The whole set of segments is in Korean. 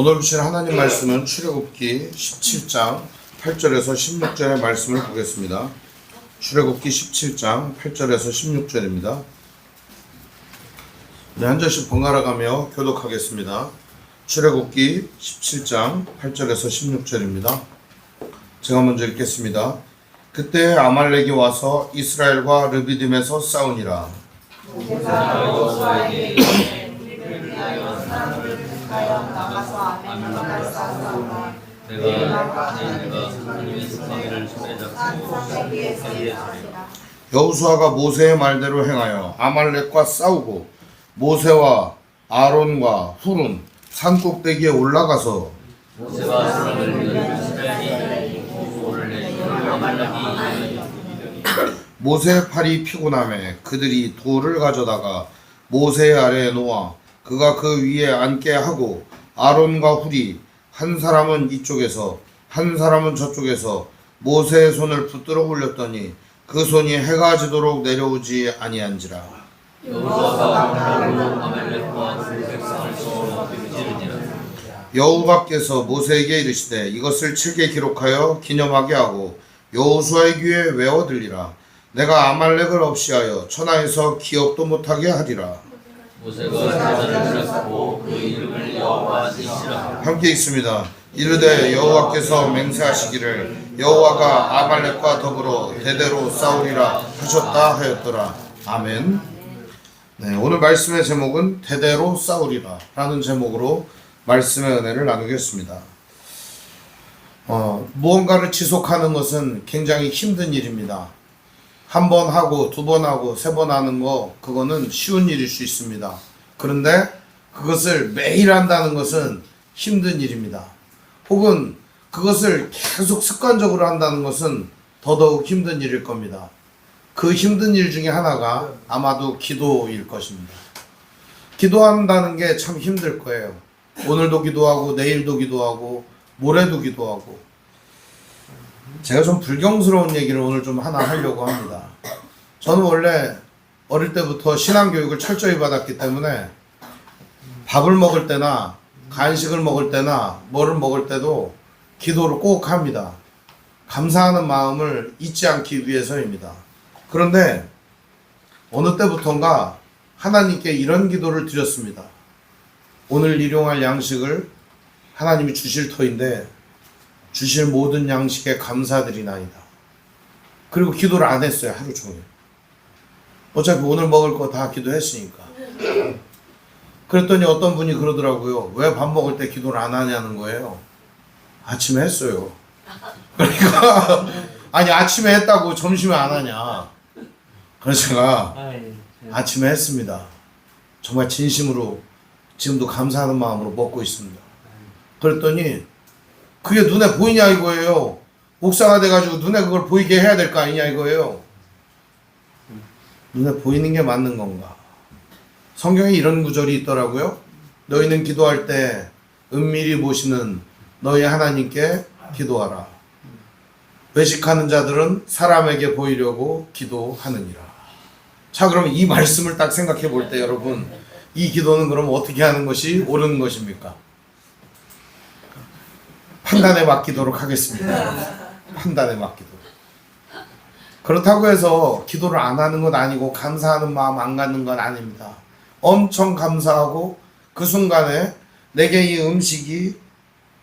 오늘 주신 하나님 말씀은 출애굽기 17장 8절에서 16절의 말씀을 보겠습니다. 출애굽기 17장 8절에서 16절입니다. 네, 한 절씩 번갈아 가며 교독하겠습니다. 출애굽기 17장 8절에서 16절입니다. 제가 먼저 읽겠습니다. 그때 아말렉이 와서 이스라엘과 르비딤에서 싸우니라. 여호수아가 모세의 말대로 행하여 아말렉과 싸우고 모세와 아론과 훌은 산 꼭대기에 올라가서 모세의 팔이 피곤하매 그들이 돌을 가져다가 모세의 아래에 놓아 그가 그 위에 앉게 하고 아론과 훌이 한 사람은 이쪽에서 한 사람은 저쪽에서 모세의 손을 붙들어 올렸더니 그 손이 해가 지도록 내려오지 아니한지라. 여호와께서 모세에게 이르시되 이것을 책에 기록하여 기념하게 하고 여호수아의 귀에 외워 들리라. 내가 아말렉을 없이하여 천하에서 기억도 못하게 하리라. 모세가 제단을 드렸고 그 이름을 여호와 니시라. 함께 있습니다. 이르되 여호와께서 맹세하시기를 여호와가 아말렉과 더불어 대대로 싸우리라 하셨다 하였더라. 아멘. 네, 오늘 말씀의 제목은 대대로 싸우리라 라는 제목으로 말씀의 은혜를 나누겠습니다. 무언가를 지속하는 것은 굉장히 힘든 일입니다. 한 번 하고 두 번 하고 세 번 하는 거 그거는 쉬운 일일 수 있습니다. 그런데 그것을 매일 한다는 것은 힘든 일입니다. 혹은 그것을 계속 습관적으로 한다는 것은 더더욱 힘든 일일 겁니다. 그 힘든 일 중에 하나가 아마도 기도일 것입니다. 기도한다는 게 참 힘들 거예요. 오늘도 기도하고 내일도 기도하고 모레도 기도하고. 제가 좀 불경스러운 얘기를 오늘 좀 하나 하려고 합니다. 저는 원래 어릴 때부터 신앙교육을 철저히 받았기 때문에 밥을 먹을 때나 간식을 먹을 때나 뭐를 먹을 때도 기도를 꼭 합니다. 감사하는 마음을 잊지 않기 위해서입니다. 그런데 어느 때부턴가 하나님께 이런 기도를 드렸습니다. 오늘 일용할 양식을 하나님이 주실 터인데 주실 모든 양식에 감사드리나이다. 그리고 기도를 안 했어요. 하루 종일. 어차피 오늘 먹을 거 다 기도했으니까. 그랬더니 어떤 분이 그러더라고요. 왜 밥 먹을 때 기도를 안 하냐는 거예요. 아침에 했어요. 그러니까 아니 아침에 했다고 점심에 안 하냐. 그래서 제가 아침에 했습니다. 정말 진심으로 지금도 감사하는 마음으로 먹고 있습니다. 그랬더니 그게 눈에 보이냐 이거예요. 목사가 돼가지고 눈에 그걸 보이게 해야 될 거 아니냐 이거예요. 눈에 보이는 게 맞는 건가? 성경에 이런 구절이 있더라고요. 너희는 기도할 때 은밀히 보시는 너희 하나님께 기도하라. 외식하는 자들은 사람에게 보이려고 기도하느니라. 자, 그럼 이 말씀을 딱 생각해 볼 때 여러분, 이 기도는 그럼 어떻게 하는 것이 옳은 것입니까? 판단에 맡기도록 하겠습니다. 판단에 맡기도록. 그렇다고 해서 기도를 안 하는 건 아니고 감사하는 마음 안 갖는 건 아닙니다. 엄청 감사하고 그 순간에 내게 이 음식이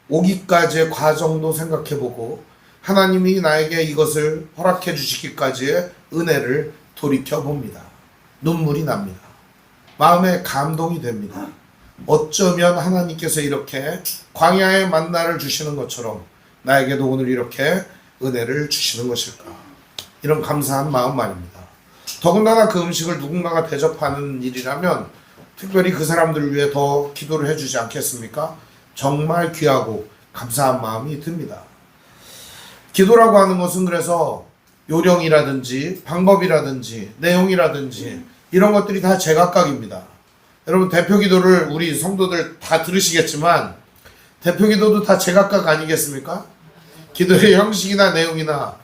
오기까지의 과정도 생각해보고 하나님이 나에게 이것을 허락해 주시기까지의 은혜를 돌이켜봅니다. 눈물이 납니다. 마음에 감동이 됩니다. 어쩌면 하나님께서 이렇게 광야의 만나를 주시는 것처럼 나에게도 오늘 이렇게 은혜를 주시는 것일까? 이런 감사한 마음 말입니다. 더군다나 그 음식을 누군가가 대접하는 일이라면 특별히 그 사람들을 위해 더 기도를 해주지 않겠습니까? 정말 귀하고 감사한 마음이 듭니다. 기도라고 하는 것은 그래서 요령이라든지 방법이라든지 내용이라든지 이런 것들이 다 제각각입니다. 여러분 대표 기도를 우리 성도들 다 들으시겠지만 대표 기도도 다 제각각 아니겠습니까? 기도의 형식이나 내용이나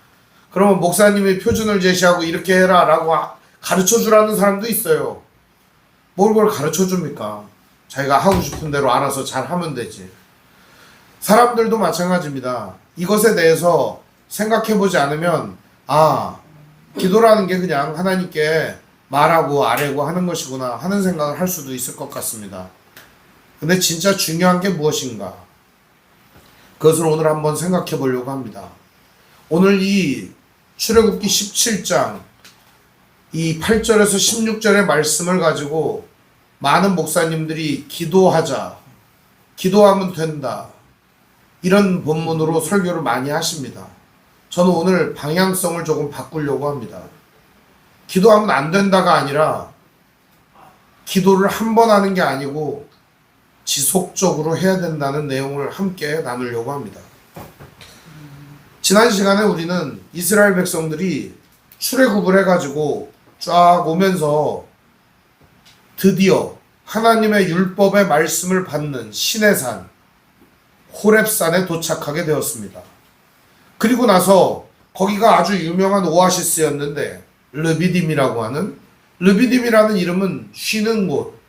그러면 목사님이 표준을 제시하고 이렇게 해라 라고 가르쳐 주라는 사람도 있어요. 뭘 그걸 가르쳐 줍니까? 자기가 하고 싶은 대로 알아서 잘 하면 되지. 사람들도 마찬가지입니다. 이것에 대해서 생각해 보지 않으면 기도라는 게 그냥 하나님께 말하고 아뢰고 하는 것이구나 하는 생각을 할 수도 있을 것 같습니다. 근데 진짜 중요한 게 무엇인가? 그것을 오늘 한번 생각해 보려고 합니다. 오늘 이 출애굽기 17장 이 8절에서 16절의 말씀을 가지고 많은 목사님들이 기도하자, 기도하면 된다, 이런 본문으로 설교를 많이 하십니다. 저는 오늘 방향성을 조금 바꾸려고 합니다. 기도하면 안 된다가 아니라 기도를 한 번 하는 게 아니고 지속적으로 해야 된다는 내용을 함께 나누려고 합니다. 지난 시간에 우리는 이스라엘 백성들이 출애굽을 해가지고 쫙 오면서 드디어 하나님의 율법의 말씀을 받는 시내산 호렙산에 도착하게 되었습니다. 그리고 나서 거기가 아주 유명한 오아시스였는데 르비딤이라고 하는, 르비딤이라는 이름은 쉬는 곳,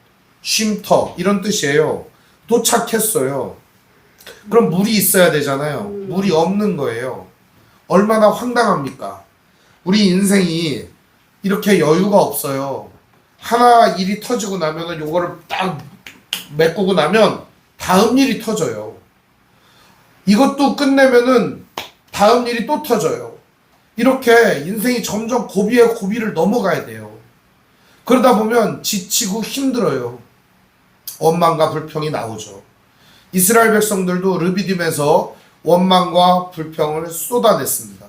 쉼터 이런 뜻이에요. 도착했어요. 그럼 물이 있어야 되잖아요. 물이 없는 거예요. 얼마나 황당합니까? 우리 인생이 이렇게 여유가 없어요. 하나 일이 터지고 나면은 요거를 딱 메꾸고 나면 다음 일이 터져요. 이것도 끝내면은 다음 일이 또 터져요. 이렇게 인생이 점점 고비에 고비를 넘어가야 돼요. 그러다 보면 지치고 힘들어요. 원망과 불평이 나오죠. 이스라엘 백성들도 르비딤에서 원망과 불평을 쏟아냈습니다.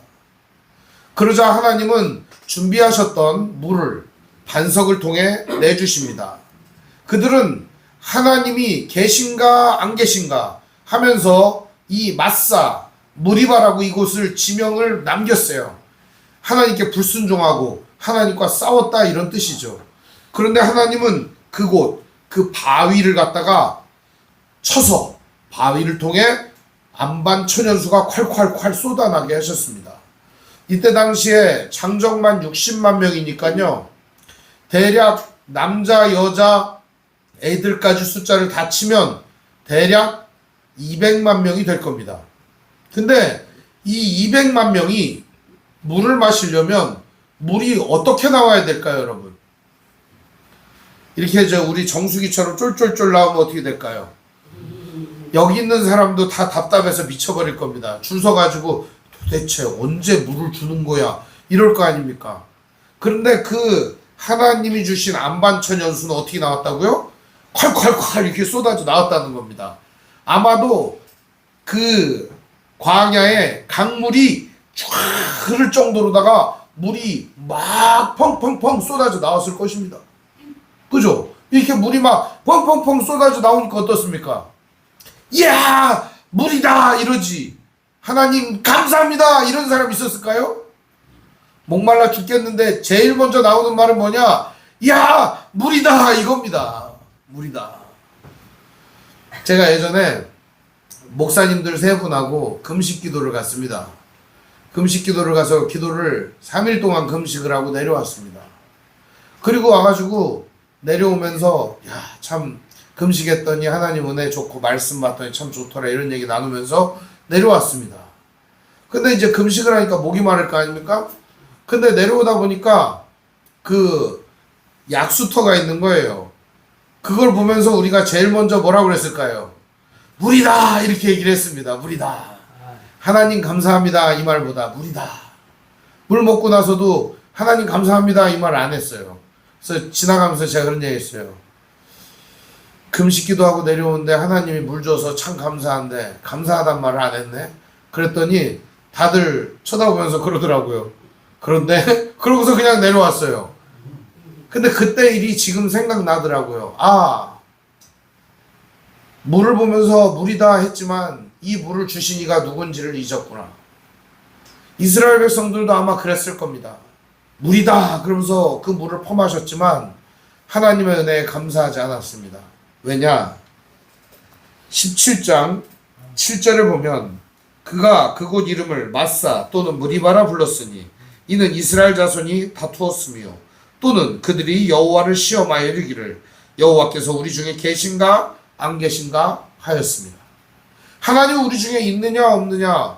그러자 하나님은 준비하셨던 물을 반석을 통해 내주십니다. 그들은 하나님이 계신가 안 계신가 하면서 이 마사, 무리바라고 이곳을 지명을 남겼어요. 하나님께 불순종하고 하나님과 싸웠다 이런 뜻이죠. 그런데 하나님은 그곳, 그 바위를 갖다가 쳐서 바위를 통해 안반천연수가 콸콸콸 쏟아나게 하셨습니다. 이때 당시에 장정만 60만 명이니까요. 대략 남자, 여자, 애들까지 숫자를 다 치면 대략 200만 명이 될 겁니다. 근데 이 200만 명이 물을 마시려면 물이 어떻게 나와야 될까요, 여러분? 이렇게 우리 정수기처럼 쫄쫄쫄 나오면 어떻게 될까요? 여기 있는 사람도 다 답답해서 미쳐버릴 겁니다. 줄 서가지고 도대체 언제 물을 주는 거야? 이럴 거 아닙니까? 그런데 그 하나님이 주신 안반천연수는 어떻게 나왔다고요? 콸콸콸 이렇게 쏟아져 나왔다는 겁니다. 아마도 그 광야에 강물이 쫙 흐를 정도로다가 물이 막 펑펑펑 쏟아져 나왔을 것입니다. 그죠? 이렇게 물이 막 펑펑펑 쏟아져 나오니까 어떻습니까? 이야 물이다 이러지. 하나님 감사합니다 이런 사람 있었을까요? 목말라 죽겠는데 제일 먼저 나오는 말은 뭐냐? 야 물이다 이겁니다. 물이다. 제가 예전에 목사님들 세 분하고 금식 기도를 갔습니다. 금식 기도를 가서 기도를 3일 동안 금식을 하고 내려왔습니다. 그리고 와가지고 내려오면서 참 금식했더니 하나님 은혜 좋고 말씀 받더니 참 좋더라 이런 얘기 나누면서 내려왔습니다. 근데 이제 금식을 하니까 목이 마를 거 아닙니까? 근데 내려오다 보니까 그 약수터가 있는 거예요. 그걸 보면서 우리가 제일 먼저 뭐라고 그랬을까요? 물이다 이렇게 얘기를 했습니다. 물이다. 하나님 감사합니다 이 말보다 물이다. 물 먹고 나서도 하나님 감사합니다 이 말 안 했어요. 그래서 지나가면서 제가 그런 얘기 했어요. 금식 기도하고 내려오는데 하나님이 물 줘서 참 감사한데 감사하단 말을 안 했네. 그랬더니 다들 쳐다보면서 그러더라고요. 그런데 그러고서 그냥 내려왔어요. 근데 그때 일이 지금 생각나더라고요. 물을 보면서 물이다 했지만 이 물을 주신 이가 누군지를 잊었구나. 이스라엘 백성들도 아마 그랬을 겁니다. 물이다 그러면서 그 물을 퍼마셨지만 하나님의 은혜에 감사하지 않았습니다. 왜냐? 17장 7절에 보면 그가 그곳 이름을 마사 또는 무리바라 불렀으니 이는 이스라엘 자손이 다투었으며 또는 그들이 여호와를 시험하여 이르기를 여호와께서 우리 중에 계신가 안 계신가 하였습니다. 하나님 우리 중에 있느냐 없느냐,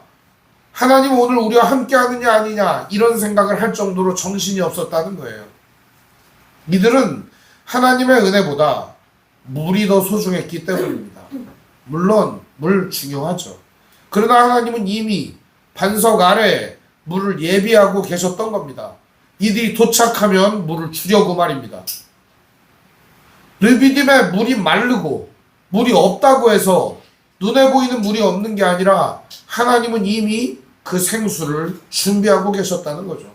하나님 오늘 우리와 함께 하느냐 아니냐, 이런 생각을 할 정도로 정신이 없었다는 거예요. 이들은 하나님의 은혜보다 물이 더 소중했기 때문입니다. 물론 물 중요하죠. 그러나 하나님은 이미 반석 아래에 물을 예비하고 계셨던 겁니다. 이들이 도착하면 물을 주려고 말입니다. 르비딤에 물이 마르고 물이 없다고 해서 눈에 보이는 물이 없는 게 아니라 하나님은 이미 그 생수를 준비하고 계셨다는 거죠.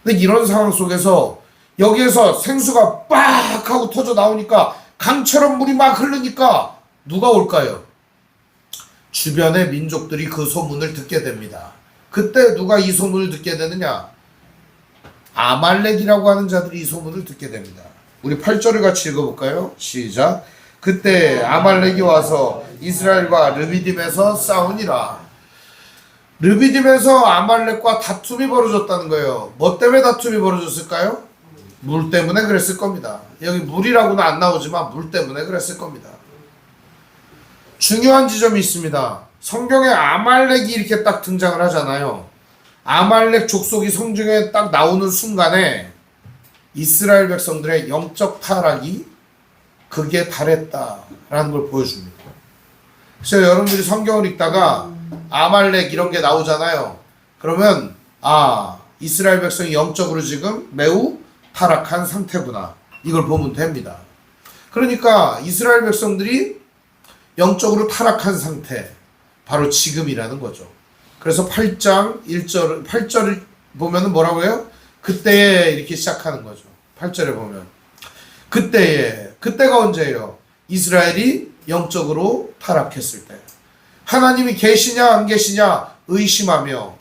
근데 이런 상황 속에서 여기에서 생수가 빡 하고 터져 나오니까 강처럼 물이 막 흐르니까 누가 올까요? 주변의 민족들이 그 소문을 듣게 됩니다. 그때 누가 이 소문을 듣게 되느냐? 아말렉이라고 하는 자들이 이 소문을 듣게 됩니다. 우리 8절을 같이 읽어볼까요? 시작. 그때 아말렉이 와서 이스라엘과 르비딤에서 싸우니라. 르비딤에서 아말렉과 다툼이 벌어졌다는 거예요. 뭐 때문에 다툼이 벌어졌을까요? 물 때문에 그랬을 겁니다. 여기 물이라고는 안 나오지만 물 때문에 그랬을 겁니다. 중요한 지점이 있습니다. 성경에 아말렉이 이렇게 딱 등장을 하잖아요. 아말렉 족속이 성경에 딱 나오는 순간에 이스라엘 백성들의 영적 타락이 극에 달했다라는 걸 보여줍니다. 그래서 여러분들이 성경을 읽다가 아말렉 이런 게 나오잖아요. 그러면 이스라엘 백성이 영적으로 지금 매우 타락한 상태구나, 이걸 보면 됩니다. 그러니까 이스라엘 백성들이 영적으로 타락한 상태, 바로 지금이라는 거죠. 그래서 8장 1절, 8절을 보면은 뭐라고 해요? 그때에 이렇게 시작하는 거죠. 8절에 보면 그때가 언제예요? 이스라엘이 영적으로 타락했을 때, 하나님이 계시냐 안 계시냐 의심하며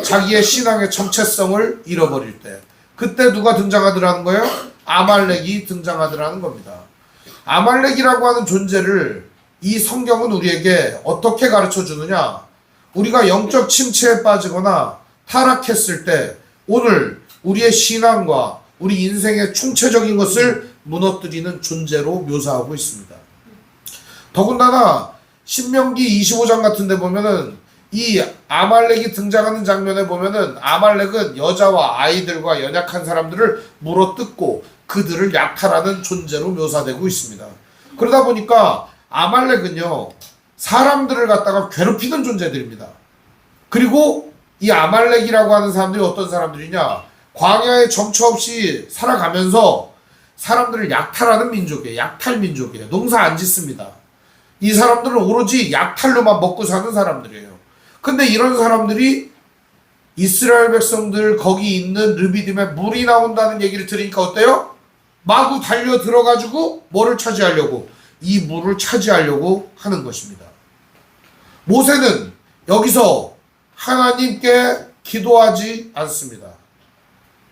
자기의 신앙의 정체성을 잃어버릴 때, 그때 누가 등장하더라는 거예요? 아말렉이 등장하더라는 겁니다. 아말렉이라고 하는 존재를 이 성경은 우리에게 어떻게 가르쳐 주느냐? 우리가 영적 침체에 빠지거나 타락했을 때 오늘 우리의 신앙과 우리 인생의 총체적인 것을 무너뜨리는 존재로 묘사하고 있습니다. 더군다나 신명기 25장 같은 데 보면은 이 아말렉이 등장하는 장면에 보면은 아말렉은 여자와 아이들과 연약한 사람들을 물어뜯고 그들을 약탈하는 존재로 묘사되고 있습니다. 그러다 보니까 아말렉은요, 사람들을 갖다가 괴롭히는 존재들입니다. 그리고 이 아말렉이라고 하는 사람들이 어떤 사람들이냐? 광야에 정처 없이 살아가면서 사람들을 약탈하는 민족이에요. 약탈 민족이에요. 농사 안 짓습니다. 이 사람들은 오로지 약탈로만 먹고 사는 사람들이에요. 근데 이런 사람들이 이스라엘 백성들 거기 있는 르비딤에 물이 나온다는 얘기를 들으니까 어때요? 마구 달려 들어가지고 뭐를 차지하려고? 이 물을 차지하려고 하는 것입니다. 모세는 여기서 하나님께 기도하지 않습니다.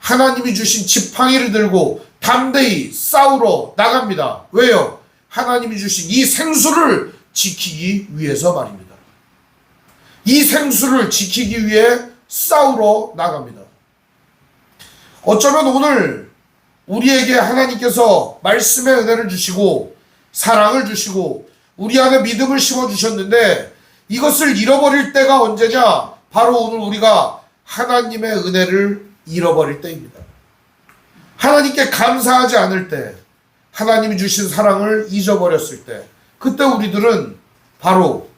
하나님이 주신 지팡이를 들고 담대히 싸우러 나갑니다. 왜요? 하나님이 주신 이 생수를 지키기 위해서 말입니다. 이 생수를 지키기 위해 싸우러 나갑니다. 어쩌면 오늘 우리에게 하나님께서 말씀의 은혜를 주시고 사랑을 주시고 우리 안에 믿음을 심어주셨는데 이것을 잃어버릴 때가 언제냐? 바로 오늘 우리가 하나님의 은혜를 잃어버릴 때입니다. 하나님께 감사하지 않을 때, 하나님이 주신 사랑을 잊어버렸을 때, 그때 우리들은 바로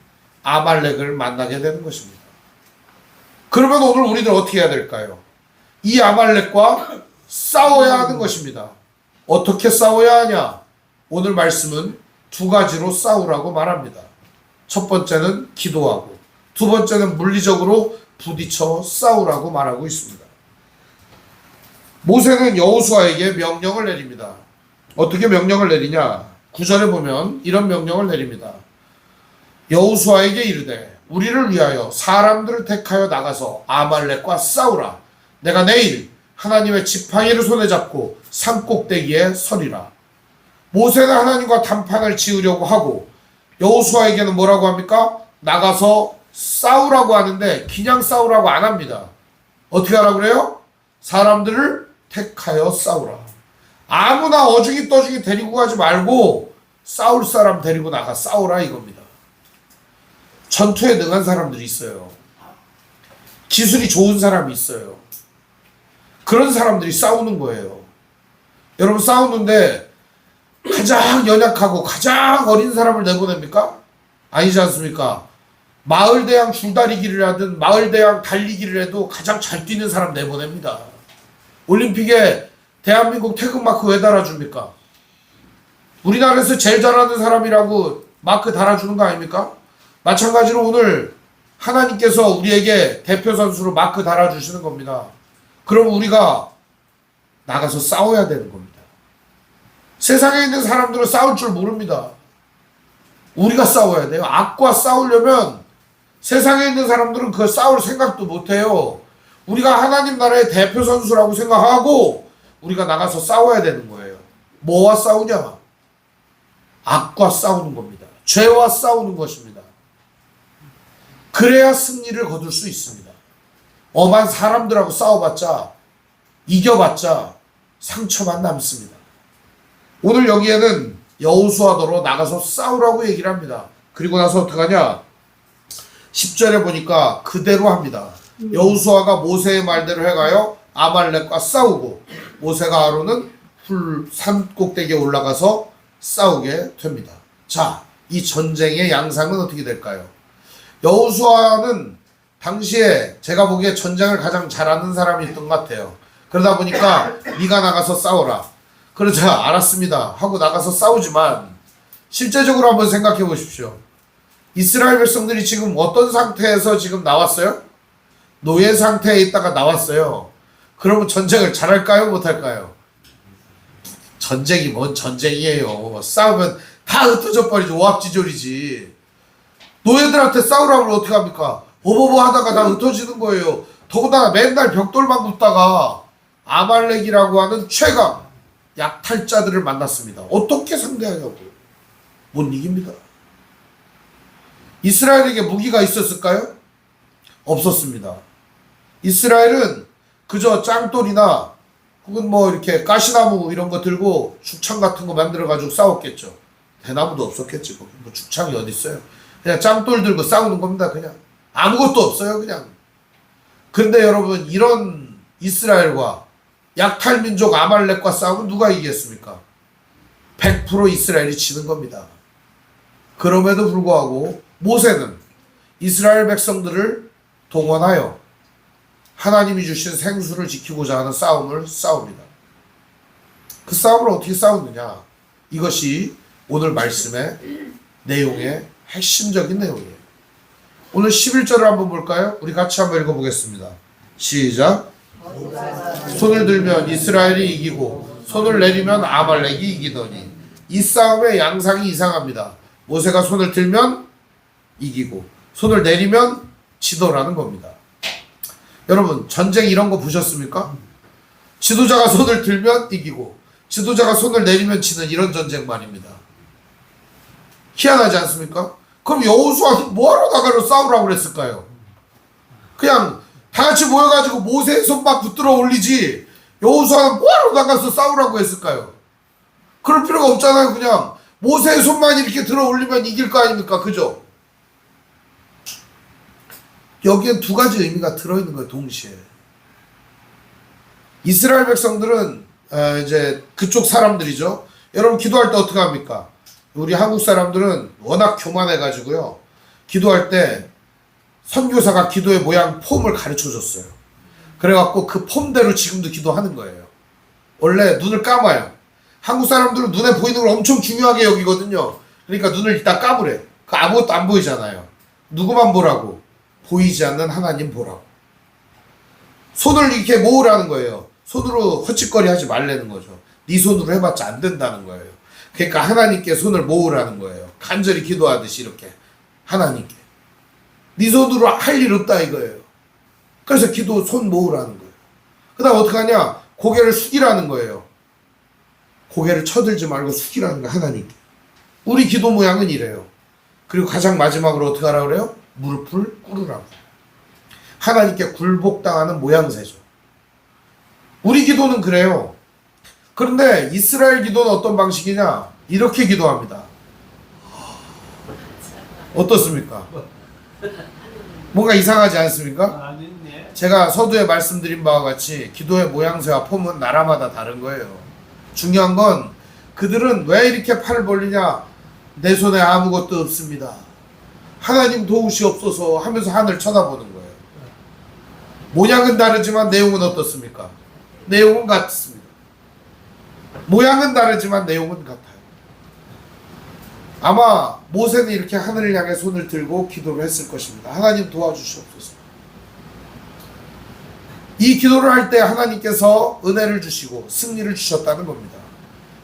아말렉을 만나게 되는 것입니다. 그러면 오늘 우리들 어떻게 해야 될까요? 이 아말렉과 싸워야 하는 것입니다. 어떻게 싸워야 하냐? 오늘 말씀은 두 가지로 싸우라고 말합니다. 첫 번째는 기도하고, 두 번째는 물리적으로 부딪혀 싸우라고 말하고 있습니다. 모세는 여호수아에게 명령을 내립니다. 어떻게 명령을 내리냐? 9절에 보면 이런 명령을 내립니다. 여호수아에게 이르되 우리를 위하여 사람들을 택하여 나가서 아말렉과 싸우라. 내가 내일 하나님의 지팡이를 손에 잡고 산꼭대기에 서리라. 모세는 하나님과 담판을 지으려고 하고 여호수아에게는 뭐라고 합니까? 나가서 싸우라고 하는데 그냥 싸우라고 안 합니다. 어떻게 하라고 그래요? 사람들을 택하여 싸우라. 아무나 어중이 떠중이 데리고 가지 말고 싸울 사람 데리고 나가 싸우라 이겁니다. 전투에 능한 사람들이 있어요. 기술이 좋은 사람이 있어요. 그런 사람들이 싸우는 거예요. 여러분 싸우는데 가장 연약하고 가장 어린 사람을 내보냅니까? 아니지 않습니까? 마을대항 줄다리기를 하든 마을대항 달리기를 해도 가장 잘 뛰는 사람 내보냅니다. 올림픽에 대한민국 태극마크 왜 달아줍니까? 우리나라에서 제일 잘하는 사람이라고 마크 달아주는 거 아닙니까? 마찬가지로 오늘 하나님께서 우리에게 대표 선수로 마크 달아주시는 겁니다. 그럼 우리가 나가서 싸워야 되는 겁니다. 세상에 있는 사람들은 싸울 줄 모릅니다. 우리가 싸워야 돼요. 악과 싸우려면 세상에 있는 사람들은 그 싸울 생각도 못해요. 우리가 하나님 나라의 대표 선수라고 생각하고 우리가 나가서 싸워야 되는 거예요. 뭐와 싸우냐? 악과 싸우는 겁니다. 죄와 싸우는 것입니다. 그래야 승리를 거둘 수 있습니다. 엄한 사람들하고 싸워봤자 이겨봤자 상처만 남습니다. 오늘 여기에는 여호수아더러 나가서 싸우라고 얘기를 합니다. 그리고 나서 어떡하냐? 10절에 보니까 그대로 합니다. 여호수아가 모세의 말대로 해가요 아말렉과 싸우고 모세가 아론은 산 꼭대기에 올라가서 싸우게 됩니다. 자, 이 전쟁의 양상은 어떻게 될까요? 여호수아는 당시에 제가 보기에 전쟁을 가장 잘하는 사람이 있던 것 같아요. 그러다 보니까 네가 나가서 싸워라. 그러자 알았습니다 하고 나가서 싸우지만 실제적으로 한번 생각해 보십시오. 이스라엘 백성들이 지금 어떤 상태에서 지금 나왔어요? 노예 상태에 있다가 나왔어요. 그러면 전쟁을 잘할까요? 못할까요? 전쟁이 뭔 전쟁이에요. 싸우면 다 흩어져 버리지. 오합지졸이지. 노예들한테 싸우라고 하면 어떻게 합니까? 어버버 하다가 다 흩어지는 거예요. 더군다나 맨날 벽돌만 붙다가 아말렉이라고 하는 최강 약탈자들을 만났습니다. 어떻게 상대하냐고요? 못 이깁니다. 이스라엘에게 무기가 있었을까요? 없었습니다. 이스라엘은 그저 짱돌이나 혹은 뭐 이렇게 가시나무 이런 거 들고 죽창 같은 거 만들어 가지고 싸웠겠죠. 대나무도 없었겠지. 뭐 죽창이 어디 있어요? 그냥 짱돌 들고 싸우는 겁니다. 그냥 아무것도 없어요. 그냥. 근데 여러분 이런 이스라엘과 약탈민족 아말렉과 싸우면 누가 이기겠습니까? 100% 이스라엘이 지는 겁니다. 그럼에도 불구하고 모세는 이스라엘 백성들을 동원하여 하나님이 주신 생수를 지키고자 하는 싸움을 싸웁니다. 그 싸움을 어떻게 싸우느냐? 이것이 오늘 말씀의 내용의 핵심적인 내용이에요. 오늘 11절을 한번 볼까요? 우리 같이 한번 읽어보겠습니다. 시작. 손을 들면 이스라엘이 이기고 손을 내리면 아말렉이 이기더니 이 싸움의 양상이 이상합니다. 모세가 손을 들면 이기고 손을 내리면 지더라는 겁니다. 여러분 전쟁 이런 거 보셨습니까? 지도자가 손을 들면 이기고 지도자가 손을 내리면 지는 이런 전쟁 말입니다. 희한하지 않습니까? 그럼 여호수아는 뭐하러 나가서 싸우라고 그랬을까요? 그냥 다 같이 모여가지고 모세의 손만 붙들어 올리지 여호수아는 뭐하러 나가서 싸우라고 했을까요? 그럴 필요가 없잖아요. 그냥 모세의 손만 이렇게 들어 올리면 이길 거 아닙니까? 그죠? 여기에 두 가지 의미가 들어있는 거예요. 동시에. 이스라엘 백성들은 이제 그쪽 사람들이죠. 여러분 기도할 때 어떻게 합니까? 우리 한국 사람들은 워낙 교만해가지고요. 기도할 때 선교사가 기도의 모양 폼을 가르쳐줬어요. 그래갖고 그 폼대로 지금도 기도하는 거예요. 원래 눈을 감아요. 한국 사람들은 눈에 보이는 걸 엄청 중요하게 여기거든요. 그러니까 눈을 일단 감으래. 그 아무것도 안 보이잖아요. 누구만 보라고? 보이지 않는 하나님 보라고. 손을 이렇게 모으라는 거예요. 손으로 헛짓거리 하지 말라는 거죠. 네 손으로 해봤자 안 된다는 거예요. 그러니까 하나님께 손을 모으라는 거예요. 간절히 기도하듯이 이렇게 하나님께. 네 손으로 할 일 없다 이거예요. 그래서 기도 손 모으라는 거예요. 그 다음 어떻게 하냐? 고개를 숙이라는 거예요. 고개를 쳐들지 말고 숙이라는 거예요. 하나님께. 우리 기도 모양은 이래요. 그리고 가장 마지막으로 어떻게 하라고 그래요? 무릎을 꿇으라고. 하나님께 굴복당하는 모양새죠. 우리 기도는 그래요. 그런데 이스라엘 기도는 어떤 방식이냐? 이렇게 기도합니다. 어떻습니까? 뭔가 이상하지 않습니까? 아니네. 제가 서두에 말씀드린 바와 같이 기도의 모양새와 폼은 나라마다 다른 거예요. 중요한 건 그들은 왜 이렇게 팔을 벌리냐? 내 손에 아무것도 없습니다. 하나님 도우시옵소서 하면서 하늘 쳐다보는 거예요. 모양은 다르지만 내용은 어떻습니까? 내용은 같습니다. 모양은 다르지만 내용은 같아요. 아마 모세는 이렇게 하늘을 향해 손을 들고 기도를 했을 것입니다. 하나님 도와주시옵소서. 이 기도를 할 때 하나님께서 은혜를 주시고 승리를 주셨다는 겁니다.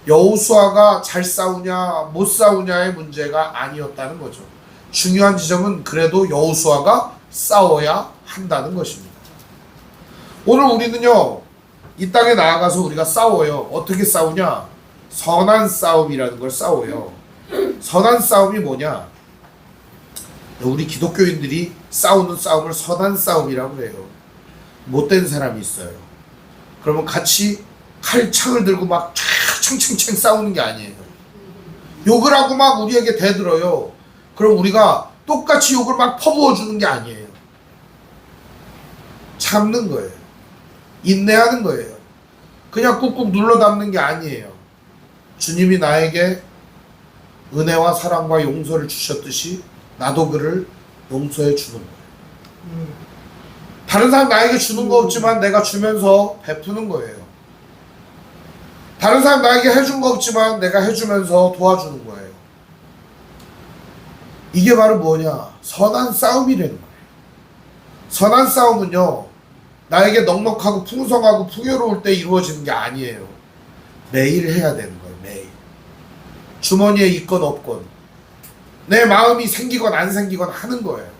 여호수아가 잘 싸우냐 못 싸우냐의 문제가 아니었다는 거죠. 중요한 지점은 그래도 여호수아가 싸워야 한다는 것입니다. 오늘 우리는요, 이 땅에 나아가서 우리가 싸워요. 어떻게 싸우냐? 선한 싸움이라는 걸 싸워요. 선한 싸움이 뭐냐? 우리 기독교인들이 싸우는 싸움을 선한 싸움이라고 해요. 못된 사람이 있어요. 그러면 같이 칼창을 들고 막 챙챙챙 싸우는 게 아니에요. 욕을 하고 막 우리에게 대들어요. 그럼 우리가 똑같이 욕을 막 퍼부어 주는 게 아니에요. 참는 거예요. 인내하는 거예요. 그냥 꾹꾹 눌러 담는 게 아니에요. 주님이 나에게 은혜와 사랑과 용서를 주셨듯이 나도 그를 용서해 주는 거예요. 다른 사람 나에게 주는 거 없지만 내가 주면서 베푸는 거예요. 다른 사람 나에게 해준 거 없지만 내가 해주면서 도와주는 거예요. 이게 바로 뭐냐? 선한 싸움이라는 거예요. 선한 싸움은요, 나에게 넉넉하고 풍성하고 풍요로울 때 이루어지는 게 아니에요. 매일 해야 되는 거예요. 매일. 주머니에 있건 없건 내 마음이 생기건 안 생기건 하는 거예요.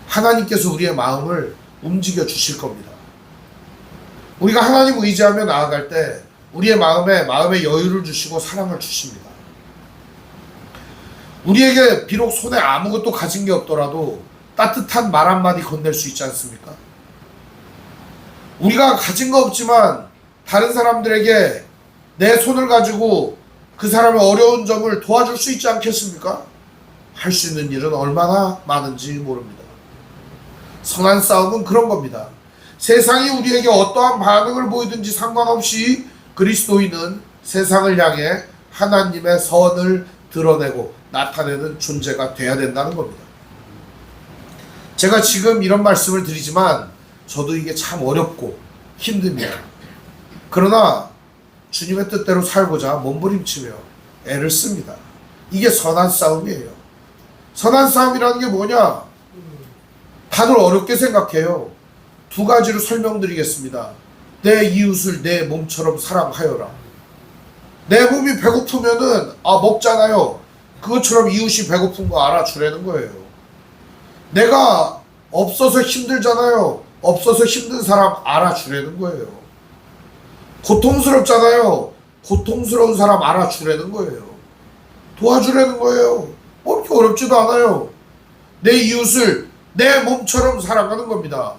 하나님께서 우리의 마음을 움직여 주실 겁니다. 우리가 하나님 의지하며 나아갈 때 우리의 마음에 여유를 주시고 사랑을 주십니다. 우리에게 비록 손에 아무것도 가진 게 없더라도 따뜻한 말 한마디 건넬 수 있지 않습니까? 우리가 가진 거 없지만 다른 사람들에게 내 손을 가지고 그 사람의 어려운 점을 도와줄 수 있지 않겠습니까? 할 수 있는 일은 얼마나 많은지 모릅니다. 선한 싸움은 그런 겁니다. 세상이 우리에게 어떠한 반응을 보이든지 상관없이 그리스도인은 세상을 향해 하나님의 선을 드러내고 나타내는 존재가 돼야 된다는 겁니다. 제가 지금 이런 말씀을 드리지만 저도 이게 참 어렵고 힘듭니다. 그러나 주님의 뜻대로 살고자 몸부림치며 애를 씁니다. 이게 선한 싸움이에요. 선한 싸움이라는 게 뭐냐? 다들 어렵게 생각해요. 두 가지로 설명드리겠습니다. 내 이웃을 내 몸처럼 사랑하여라. 내 몸이 배고프면은 먹잖아요. 그것처럼 이웃이 배고픈 거 알아주라는 거예요. 내가 없어서 힘들잖아요. 없어서 힘든 사람 알아주라는 거예요. 고통스럽잖아요. 고통스러운 사람 알아주라는 거예요. 도와주라는 거예요. 그렇게 어렵지도 않아요. 내 이웃을 내 몸처럼 사랑하는 겁니다.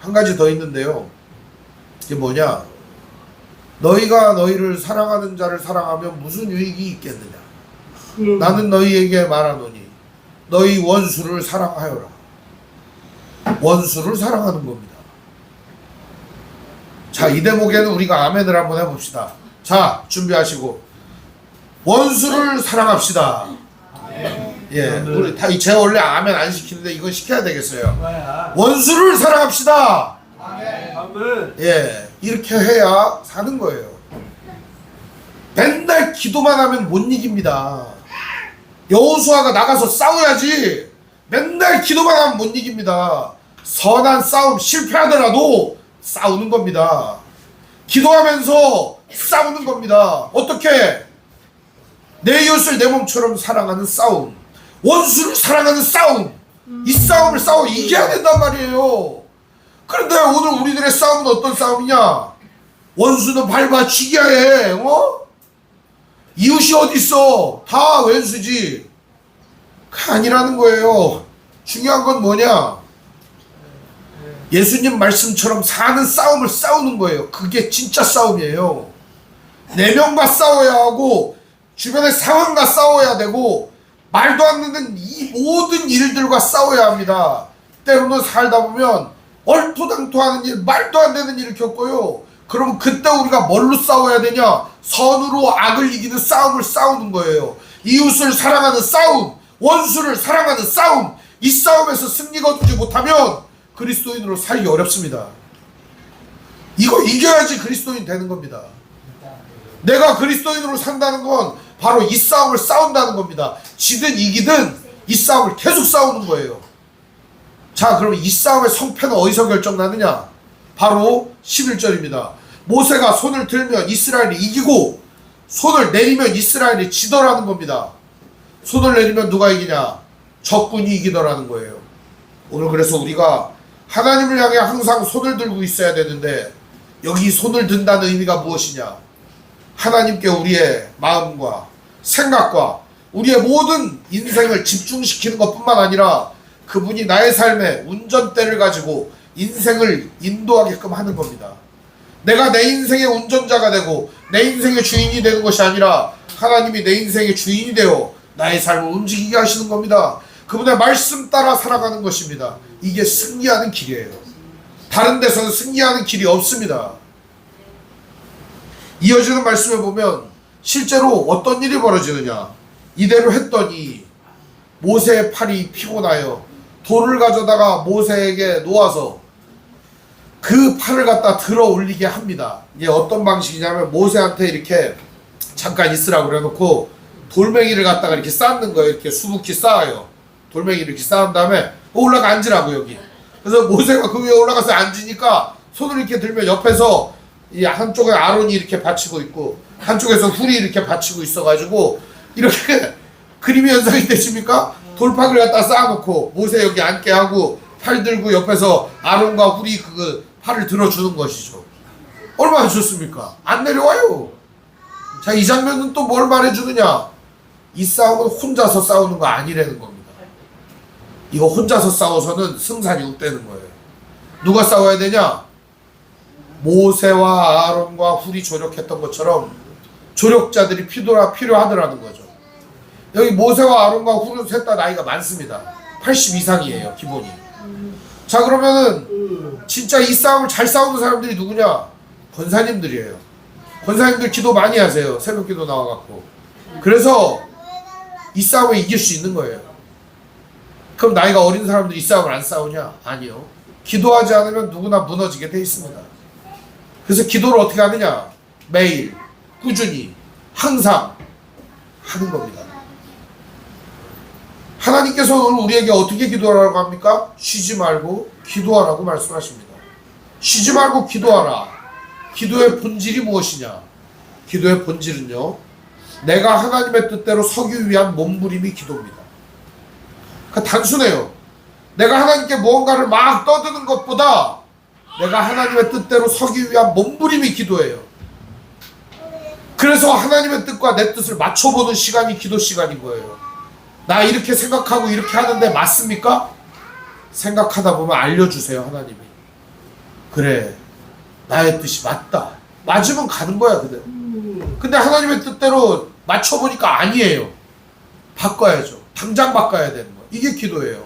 한 가지 더 있는데요. 이게 뭐냐? 너희가 너희를 사랑하는 자를 사랑하면 무슨 유익이 있겠느냐? 나는 너희에게 말하노니 너희 원수를 사랑하여라. 원수를 사랑하는 겁니다. 자, 이 대목에는 우리가 아멘을 한번 해봅시다. 자, 준비하시고 원수를 사랑합시다. 예, 우리 제가 원래 아멘 안 시키는데 이건 시켜야 되겠어요. 원수를 사랑합시다. 아멘. 예, 이렇게 해야 사는 거예요. 맨날 기도만 하면 못 이깁니다. 여호수아가 나가서 싸워야지. 맨날 기도만 하면 못 이깁니다. 선한 싸움 실패하더라도 싸우는 겁니다. 기도하면서 싸우는 겁니다. 어떻게? 내 이웃을 내 몸처럼 사랑하는 싸움, 원수를 사랑하는 싸움, 이 싸움을 싸워 이겨야 된단 말이에요. 그런데 오늘 우리들의 싸움은 어떤 싸움이냐? 원수는 밟아 죽여야 해. 이웃이 어딨어? 다 왼수지. 그게 아니라는 거예요. 중요한 건 뭐냐? 예수님 말씀처럼 사는 싸움을 싸우는 거예요. 그게 진짜 싸움이에요. 내 명과 싸워야 하고 주변의 상황과 싸워야 되고 말도 안 되는 이 모든 일들과 싸워야 합니다. 때로는 살다 보면 얼토당토하는 일, 말도 안 되는 일을 겪어요. 그럼 그때 우리가 뭘로 싸워야 되냐? 선으로 악을 이기는 싸움을 싸우는 거예요. 이웃을 사랑하는 싸움, 원수를 사랑하는 싸움. 이 싸움에서 승리가 얻지 못하면 그리스도인으로 살기 어렵습니다. 이거 이겨야지 그리스도인 되는 겁니다. 내가 그리스도인으로 산다는 건 바로 이 싸움을 싸운다는 겁니다. 지든 이기든 이 싸움을 계속 싸우는 거예요. 자, 그럼 이 싸움의 성패는 어디서 결정나느냐? 바로 11절입니다. 모세가 손을 들면 이스라엘이 이기고 손을 내리면 이스라엘이 지더라는 겁니다. 손을 내리면 누가 이기냐? 적군이 이기더라는 거예요. 오늘 그래서 우리가 하나님을 향해 항상 손을 들고 있어야 되는데 여기 손을 든다는 의미가 무엇이냐? 하나님께 우리의 마음과 생각과 우리의 모든 인생을 집중시키는 것뿐만 아니라 그분이 나의 삶에 운전대를 가지고 인생을 인도하게끔 하는 겁니다. 내가 내 인생의 운전자가 되고 내 인생의 주인이 되는 것이 아니라 하나님이 내 인생의 주인이 되어 나의 삶을 움직이게 하시는 겁니다. 그분의 말씀 따라 살아가는 것입니다. 이게 승리하는 길이에요. 다른 데서는 승리하는 길이 없습니다. 이어지는 말씀을 보면 실제로 어떤 일이 벌어지느냐? 이대로 했더니 모세의 팔이 피곤하여 돌을 가져다가 모세에게 놓아서 그 팔을 갖다 들어 올리게 합니다. 이게 어떤 방식이냐면 모세한테 이렇게 잠깐 있으라고 그래놓고 돌멩이를 갖다가 이렇게 쌓는 거예요. 이렇게 수북히 쌓아요. 돌멩이를 이렇게 쌓은 다음에 올라가 앉으라고 여기. 그래서 모세가 그 위에 올라가서 앉으니까 손을 이렇게 들면 옆에서 이 한쪽에 아론이 이렇게 받치고 있고 한쪽에서 훌이 이렇게 받치고 있어가지고 이렇게 그림이 연상이 되십니까? 돌팍을 갖다 쌓아놓고 모세 여기 앉게 하고 팔 들고 옆에서 아론과 훌이 그 팔을 들어주는 것이죠. 얼마나 좋습니까? 안 내려와요. 자, 이 장면은 또 뭘 말해주느냐? 이 싸움은 혼자서 싸우는 거 아니라는 겁니다. 이거 혼자서 싸워서는 승산이 없다는 거예요. 누가 싸워야 되냐? 모세와 아론과 훌이 조력했던 것처럼 조력자들이 필요하더라는 거죠. 여기 모세와 아론과 훌은 셋 다 나이가 많습니다. 80 이상이에요, 기본이. 자, 그러면은 진짜 이 싸움을 잘 싸우는 사람들이 누구냐? 권사님들이에요. 권사님들 기도 많이 하세요. 새벽 기도 나와갖고. 그래서 이 싸움에 이길 수 있는 거예요. 그럼 나이가 어린 사람들이 이 싸움을 안 싸우냐? 아니요. 기도하지 않으면 누구나 무너지게 돼 있습니다. 그래서 기도를 어떻게 하느냐? 매일 꾸준히 항상 하는 겁니다. 하나님께서 오늘 우리에게 어떻게 기도하라고 합니까? 쉬지 말고 기도하라고 말씀하십니다. 쉬지 말고 기도하라. 기도의 본질이 무엇이냐? 기도의 본질은요, 내가 하나님의 뜻대로 서기 위한 몸부림이 기도입니다. 그러니까 단순해요. 내가 하나님께 무언가를 막 떠드는 것보다 내가 하나님의 뜻대로 서기 위한 몸부림이 기도예요. 그래서 하나님의 뜻과 내 뜻을 맞춰보는 시간이 기도 시간인 거예요. 나 이렇게 생각하고 이렇게 하는데 맞습니까? 생각하다 보면 알려주세요, 하나님이. 그래, 나의 뜻이 맞다. 맞으면 가는 거야, 그대로. 근데 하나님의 뜻대로 맞춰보니까 아니에요. 바꿔야죠. 당장 바꿔야 되는 거예요. 이게 기도예요.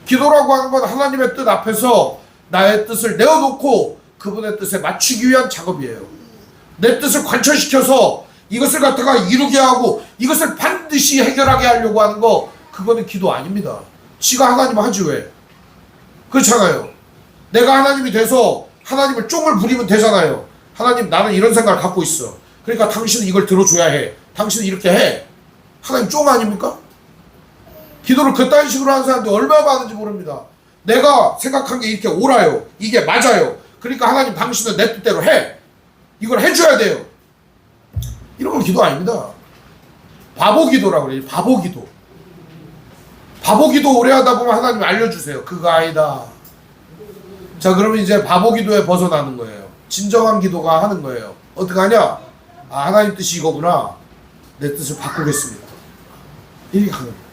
기도라고 하는 건 하나님의 뜻 앞에서 나의 뜻을 내어놓고 그분의 뜻에 맞추기 위한 작업이에요. 내 뜻을 관철시켜서 이것을 갖다가 이루게 하고 이것을 반드시 해결하게 하려고 하는 거, 그거는 기도 아닙니다. 지가 하나님 하지 왜? 그렇잖아요. 내가 하나님이 돼서 하나님을 쫑을 부리면 되잖아요. 하나님, 나는 이런 생각을 갖고 있어. 그러니까 당신은 이걸 들어줘야 해. 당신은 이렇게 해. 하나님 쫑 아닙니까? 기도를 그딴 식으로 하는 사람들 얼마나 많은지 모릅니다. 내가 생각한 게 이렇게 옳아요. 이게 맞아요. 그러니까 하나님, 당신은 내 뜻대로 해. 이걸 해줘야 돼요. 이런 건 기도 아닙니다. 바보 기도라고 그래요. 바보 기도. 바보 기도 오래 하다 보면 하나님 알려주세요. 그거 아니다. 자, 그러면 이제 바보 기도에 벗어나는 거예요. 진정한 기도가 하는 거예요. 어떻게 하냐? 아, 하나님 뜻이 이거구나. 내 뜻을 바꾸겠습니다. 이렇게 하는 거예요.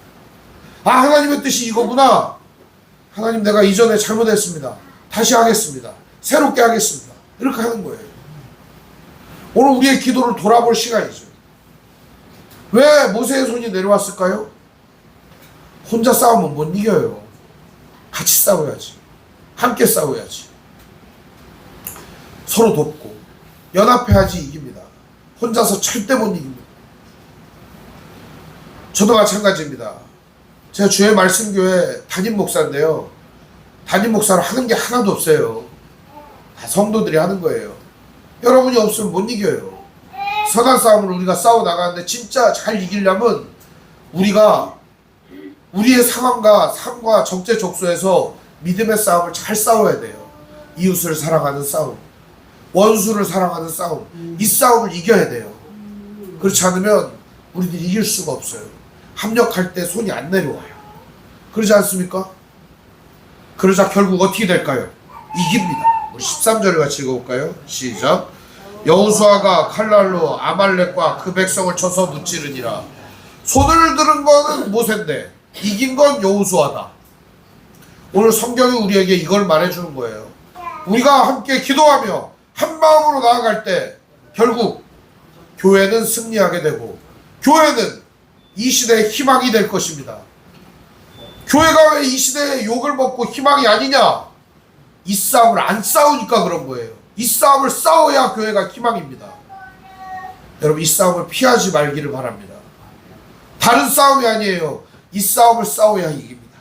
아, 하나님의 뜻이 이거구나. 하나님, 내가 이전에 잘못했습니다. 다시 하겠습니다. 새롭게 하겠습니다. 이렇게 하는 거예요. 오늘 우리의 기도를 돌아볼 시간이죠. 왜 모세의 손이 내려왔을까요? 혼자 싸우면 못 이겨요. 같이 싸워야지. 함께 싸워야지. 서로 돕고 연합해야지 이깁니다. 혼자서 절대 못 이깁니다. 저도 마찬가지입니다. 제가 주의 말씀교회 담임 목사인데요. 담임 목사를 하는 게 하나도 없어요. 다 성도들이 하는 거예요. 여러분이 없으면 못 이겨요. 선한 싸움을 우리가 싸워 나가는데 진짜 잘 이기려면 우리가 우리의 상황과 삶과 적재적소에서 믿음의 싸움을 잘 싸워야 돼요. 이웃을 사랑하는 싸움, 원수를 사랑하는 싸움, 이 싸움을 이겨야 돼요. 그렇지 않으면 우리들이 이길 수가 없어요. 합력할 때 손이 안 내려와요. 그러지 않습니까? 그러자 결국 어떻게 될까요? 이깁니다. 우리 13절을 같이 읽어볼까요? 시작. 여호수아가 칼날로 아말렉과 그 백성을 쳐서 무찌르니라. 손을 들은 거는 모세인데 이긴 건 여호수아다. 오늘 성경이 우리에게 이걸 말해주는 거예요. 우리가 함께 기도하며 한 마음으로 나아갈 때 결국 교회는 승리하게 되고 교회는 이 시대의 희망이 될 것입니다. 교회가 왜 이 시대에 욕을 먹고 희망이 아니냐? 이 싸움을 안 싸우니까 그런 거예요. 이 싸움을 싸워야 교회가 희망입니다. 여러분, 이 싸움을 피하지 말기를 바랍니다. 다른 싸움이 아니에요. 이 싸움을 싸워야 이깁니다.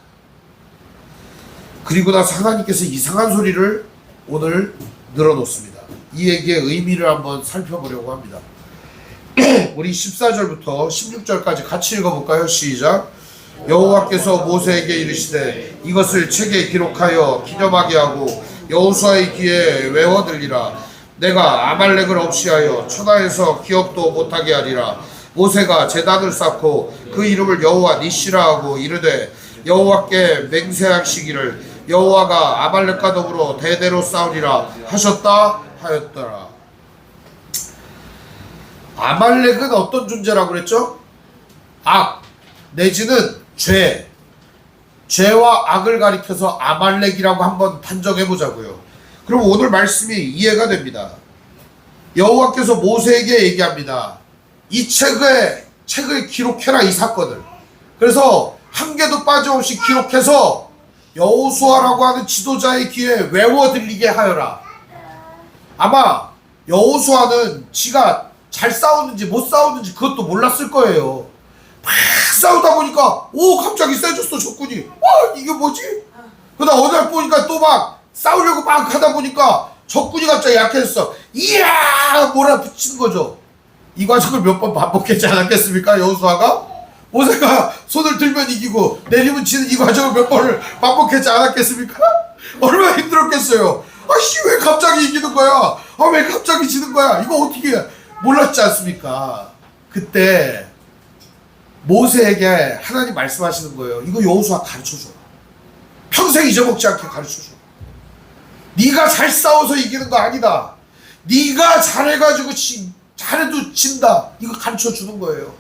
그리고 나서 하나님께서 이상한 소리를 오늘 늘어놓습니다. 이 얘기의 의미를 한번 살펴보려고 합니다. 우리 14절부터 16절까지 같이 읽어볼까요? 시작. 여호와께서 모세에게 이르시되 이것을 책에 기록하여 기념하게 하고 여호수아의 귀에 외워들리라. 내가 아말렉을 없이하여 천하에서 기억도 못하게 하리라. 모세가 제단을 쌓고 그 이름을 여호와 니시라 하고 이르되 여호와께 맹세하시기를 여호와가 아말렉과 더불어 대대로 싸우리라 하셨다 하였더라. 아말렉은 어떤 존재라고 그랬죠? 악 내지는 죄, 죄와 악을 가리켜서 아말렉이라고 한번 단정해 보자고요. 그럼 오늘 말씀이 이해가 됩니다. 여호와께서 모세에게 얘기합니다. 이 책을 기록해라, 이 사건을. 그래서 한 개도 빠짐없이 기록해서 여호수아라고 하는 지도자의 귀에 외워 들리게 하여라. 아마 여호수아는 지가 잘 싸우는지 못 싸우는지 그것도 몰랐을 거예요. 막 싸우다 보니까 갑자기 세졌어 적군이. 이게 뭐지? 그러다 어느 날 보니까 또 막 싸우려고 막 하다 보니까 적군이 갑자기 약해졌어. 이야 몰아붙이는 거죠. 이 과정을 몇 번 반복했지 않았겠습니까? 여호수아가 모세가 손을 들면 이기고 내리면 지는 이 과정을 몇 번을 반복했지 않았겠습니까? 얼마나 힘들었겠어요. 왜 갑자기 이기는 거야? 왜 갑자기 지는 거야? 이거 어떻게 몰랐지 않습니까? 그때 모세에게 하나님 말씀하시는 거예요. 이거 여호수아 가르쳐줘. 평생 잊어먹지 않게 가르쳐줘. 네가 잘 싸워서 이기는 거 아니다. 네가 잘해가지고 잘해도 진다. 이거 가르쳐주는 거예요.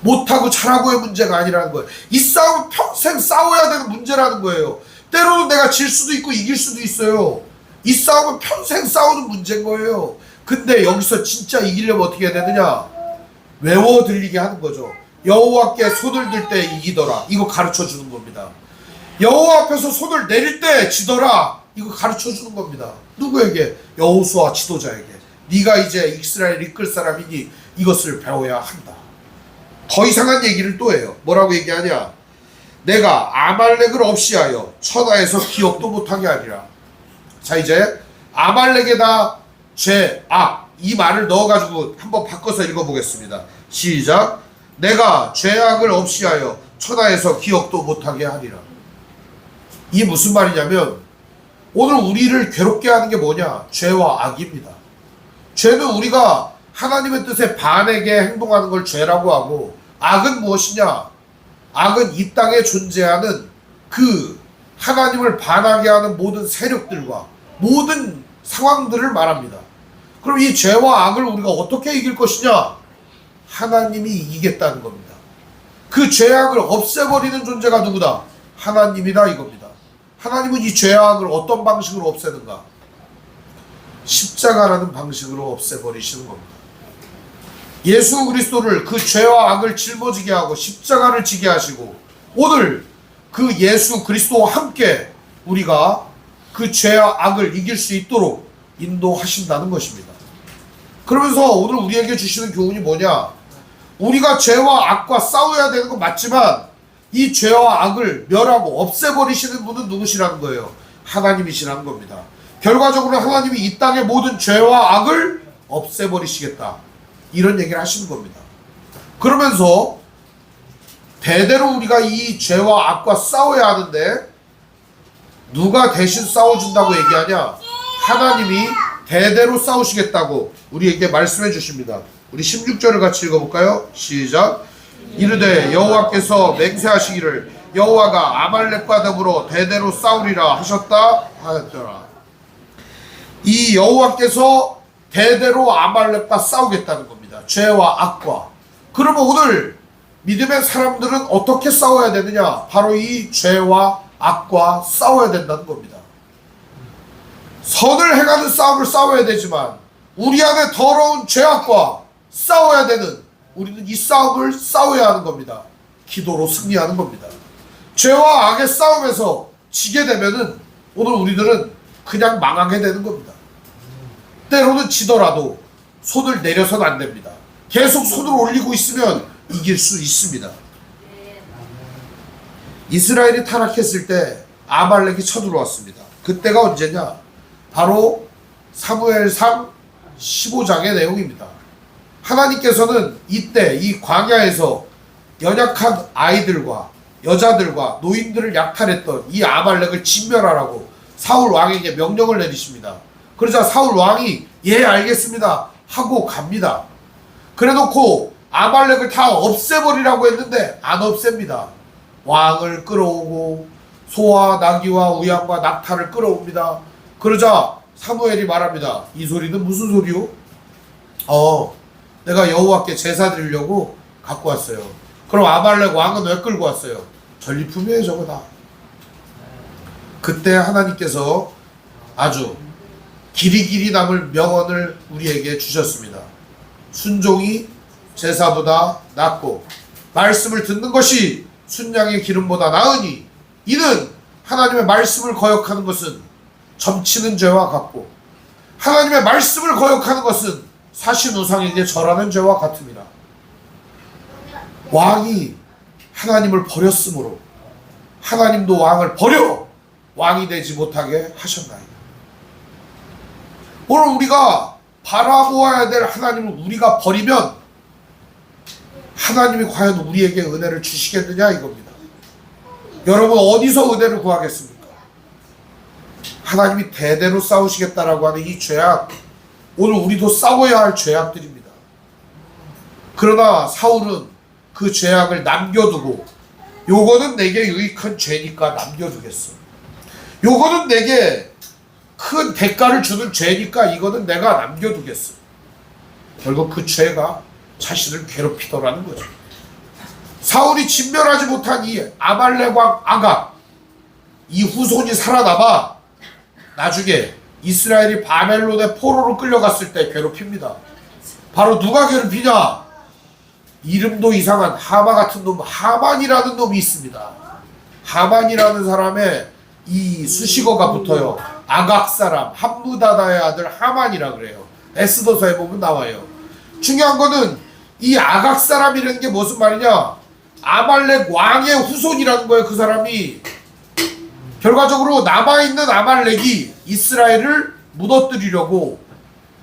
못하고 잘하고의 문제가 아니라는 거예요. 이 싸움은 평생 싸워야 되는 문제라는 거예요. 때로는 내가 질 수도 있고 이길 수도 있어요. 이 싸움은 평생 싸우는 문제인 거예요. 근데 여기서 진짜 이기려면 어떻게 해야 되느냐? 외워 들리게 하는 거죠. 여호와께 손을 들 때 이기더라. 이거 가르쳐 주는 겁니다. 여호와 앞에서 손을 내릴 때 지더라. 이거 가르쳐 주는 겁니다. 누구에게? 여호수아 지도자에게. 네가 이제 이스라엘 이끌 사람이니 이것을 배워야 한다. 더 이상한 얘기를 또 해요. 뭐라고 얘기하냐? 내가 아말렉을 없이하여 천하에서 기억도 못하게 하리라. 자, 이제 아말렉에다 죄, 악, 이 말을 넣어가지고 한번 바꿔서 읽어보겠습니다. 시작. 내가 죄악을 없이하여 천하에서 기억도 못하게 하리라. 이게 무슨 말이냐면 오늘 우리를 괴롭게 하는 게 뭐냐? 죄와 악입니다. 죄는 우리가 하나님의 뜻에 반하게 행동하는 걸 죄라고 하고, 악은 무엇이냐? 악은 이 땅에 존재하는 그 하나님을 반하게 하는 모든 세력들과 모든 상황들을 말합니다. 그럼 이 죄와 악을 우리가 어떻게 이길 것이냐? 하나님이 이기겠다는 겁니다. 그 죄악을 없애버리는 존재가 누구다? 하나님이다 이겁니다. 하나님은 이 죄악을 어떤 방식으로 없애는가? 십자가라는 방식으로 없애버리시는 겁니다. 예수 그리스도를 그 죄와 악을 짊어지게 하고 십자가를 지게 하시고 오늘 그 예수 그리스도와 함께 우리가 그 죄와 악을 이길 수 있도록 인도하신다는 것입니다. 그러면서 오늘 우리에게 주시는 교훈이 뭐냐? 우리가 죄와 악과 싸워야 되는 건 맞지만 이 죄와 악을 멸하고 없애버리시는 분은 누구시라는 거예요? 하나님이시라는 겁니다. 결과적으로 하나님이 이 땅의 모든 죄와 악을 없애버리시겠다, 이런 얘기를 하시는 겁니다. 그러면서 대대로 우리가 이 죄와 악과 싸워야 하는데 누가 대신 싸워준다고 얘기하냐? 하나님이 대대로 싸우시겠다고 우리에게 말씀해 주십니다. 우리 16절을 같이 읽어볼까요? 시작. 이르되 여호와께서 맹세하시기를 여호와가 아말렉과 더불어 대대로 싸우리라 하셨다 하였더라. 이 여호와께서 대대로 아말렉과 싸우겠다는 겁니다. 죄와 악과. 그러면 오늘 믿음의 사람들은 어떻게 싸워야 되느냐? 바로 이 죄와 악과 싸워야 된다는 겁니다. 선을 행하는 싸움을 싸워야 되지만 우리 안에 더러운 죄악과 싸워야 되는, 우리는 이 싸움을 싸워야 하는 겁니다. 기도로 승리하는 겁니다. 죄와 악의 싸움에서 지게 되면은 오늘 우리들은 그냥 망하게 되는 겁니다. 때로는 지더라도 손을 내려서는 안 됩니다. 계속 손을 올리고 있으면 이길 수 있습니다. 이스라엘이 타락했을 때 아말렉이 쳐들어왔습니다. 그때가 언제냐? 바로 사무엘상 15장의 내용입니다. 하나님께서는 이때 이 광야에서 연약한 아이들과 여자들과 노인들을 약탈했던 이 아말렉을 진멸하라고 사울 왕에게 명령을 내리십니다. 그러자 사울 왕이 예 알겠습니다 하고 갑니다. 그래놓고 아말렉을 다 없애버리라고 했는데 안 없앱니다. 왕을 끌어오고 소와 나귀와 우양과 낙타를 끌어옵니다. 그러자 사무엘이 말합니다. 이 소리는 무슨 소리요? 내가 여호와께 제사 드리려고 갖고 왔어요. 그럼 아말렉 왕은 왜 끌고 왔어요? 전리품이에요 저거 다. 그때 하나님께서 아주 길이 남을 명언을 우리에게 주셨습니다. 순종이 제사보다 낫고 말씀을 듣는 것이 순양의 기름보다 나으니 이는 하나님의 말씀을 거역하는 것은 점치는 죄와 같고 하나님의 말씀을 거역하는 것은 사신 우상에게 절하는 죄와 같습니다. 왕이 하나님을 버렸으므로 하나님도 왕을 버려 왕이 되지 못하게 하셨나이다. 오늘 우리가 바라보아야 될 하나님을 우리가 버리면 하나님이 과연 우리에게 은혜를 주시겠느냐 이겁니다. 여러분 어디서 은혜를 구하겠습니까? 하나님이 대대로 싸우시겠다라고 하는 이 죄악, 오늘 우리도 싸워야 할 죄악들입니다. 그러나 사울은 그 죄악을 남겨두고 요거는 내게 유익한 죄니까 남겨두겠어. 요거는 내게 큰 대가를 주는 죄니까 이거는 내가 남겨두겠어. 결국 그 죄가 자신을 괴롭히더라는 거죠. 사울이 진멸하지 못한 이 아말렉 왕 아각, 이 후손이 살아남아 나중에 이스라엘이 바벨론의 포로로 끌려갔을 때 괴롭힙니다. 바로 누가 괴롭히냐? 이름도 이상한 하마 같은 놈, 하만이라는 놈이 있습니다. 하만이라는 사람의 이 수식어가 붙어요. 아각 사람, 함무다다의 아들 하만이라 그래요. 에스더서에 보면 나와요. 중요한 거는 이 아각 사람이라는 게 무슨 말이냐? 아말렉 왕의 후손이라는 거예요. 그 사람이 결과적으로 남아있는 아말렉이 이스라엘을 무너뜨리려고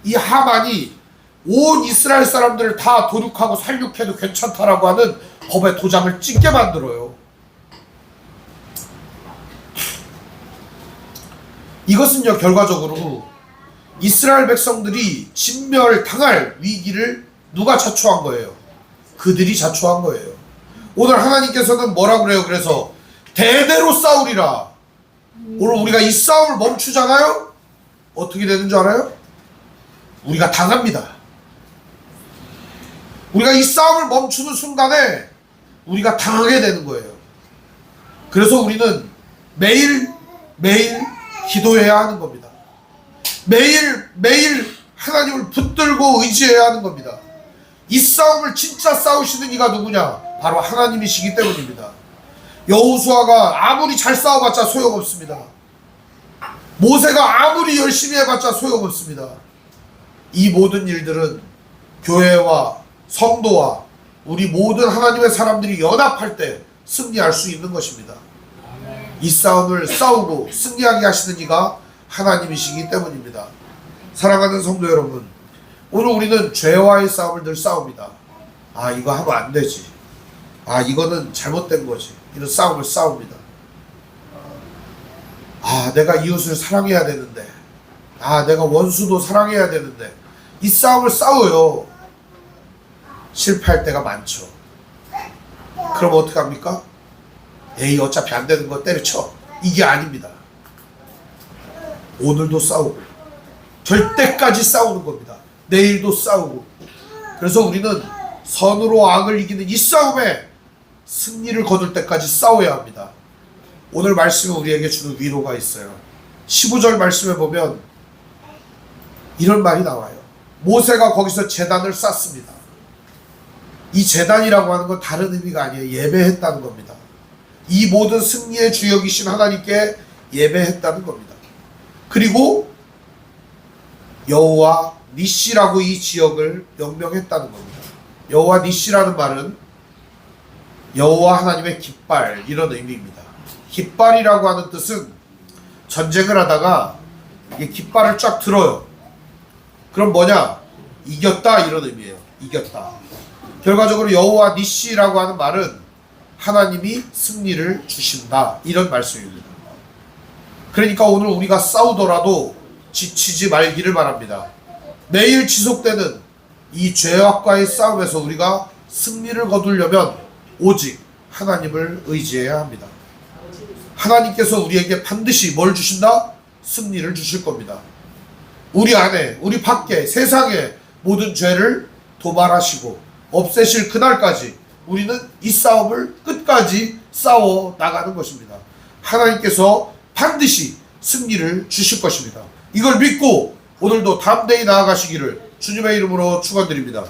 이 하만이 온 이스라엘 사람들을 다 도륙하고 살육해도 괜찮다라고 하는 법의 도장을 찍게 만들어요. 이것은요 결과적으로 이스라엘 백성들이 진멸당할 위기를 누가 자초한 거예요? 그들이 자초한 거예요. 오늘 하나님께서는 뭐라고 그래요? 그래서 대대로 싸우리라. 오늘 우리가 이 싸움을 멈추잖아요? 어떻게 되는 줄 알아요? 우리가 당합니다. 우리가 이 싸움을 멈추는 순간에 우리가 당하게 되는 거예요. 그래서 우리는 매일 기도해야 하는 겁니다. 매일 하나님을 붙들고 의지해야 하는 겁니다. 이 싸움을 진짜 싸우시는 이가 누구냐? 바로 하나님이시기 때문입니다. 여호수아가 아무리 잘 싸워봤자 소용없습니다. 모세가 아무리 열심히 해봤자 소용없습니다. 이 모든 일들은 교회와 성도와 우리 모든 하나님의 사람들이 연합할 때 승리할 수 있는 것입니다. 이 싸움을 싸우고 승리하게 하시는 이가 하나님이시기 때문입니다. 사랑하는 성도 여러분, 오늘 우리는 죄와의 싸움을 늘 싸웁니다. 아, 이거 하면 안 되지. 아, 이거는 잘못된 거지. 이런 싸움을 싸웁니다. 아, 내가 이웃을 사랑해야 되는데, 아, 내가 원수도 사랑해야 되는데, 이 싸움을 싸워요. 실패할 때가 많죠. 그럼 어떡합니까? 에이, 어차피 안 되는 거 때려쳐. 이게 아닙니다. 오늘도 싸우고 될 때까지 싸우는 겁니다. 내일도 싸우고. 그래서 우리는 선으로 악을 이기는 이 싸움에 승리를 거둘 때까지 싸워야 합니다. 오늘 말씀은 우리에게 주는 위로가 있어요. 15절 말씀에 보면 이런 말이 나와요. 모세가 거기서 제단을 쌓습니다. 이 제단이라고 하는 건 다른 의미가 아니에요. 예배했다는 겁니다. 이 모든 승리의 주역이신 하나님께 예배했다는 겁니다. 그리고 여호와 니시라고 이 지역을 명명했다는 겁니다. 여호와 니시라는 말은 여호와 하나님의 깃발, 이런 의미입니다. 깃발이라고 하는 뜻은 전쟁을 하다가 이 깃발을 쫙 들어요. 그럼 뭐냐? 이겼다, 이런 의미예요. 이겼다. 결과적으로 여호와 니시라고 하는 말은 하나님이 승리를 주신다, 이런 말씀입니다. 그러니까 오늘 우리가 싸우더라도 지치지 말기를 바랍니다. 매일 지속되는 이 죄악과의 싸움에서 우리가 승리를 거두려면 오직 하나님을 의지해야 합니다. 하나님께서 우리에게 반드시 뭘 주신다? 승리를 주실 겁니다. 우리 안에, 우리 밖에, 세상에 모든 죄를 도말하시고 없애실 그날까지 우리는 이 싸움을 끝까지 싸워 나가는 것입니다. 하나님께서 반드시 승리를 주실 것입니다. 이걸 믿고 오늘도 담대히 나아가시기를 주님의 이름으로 축원드립니다.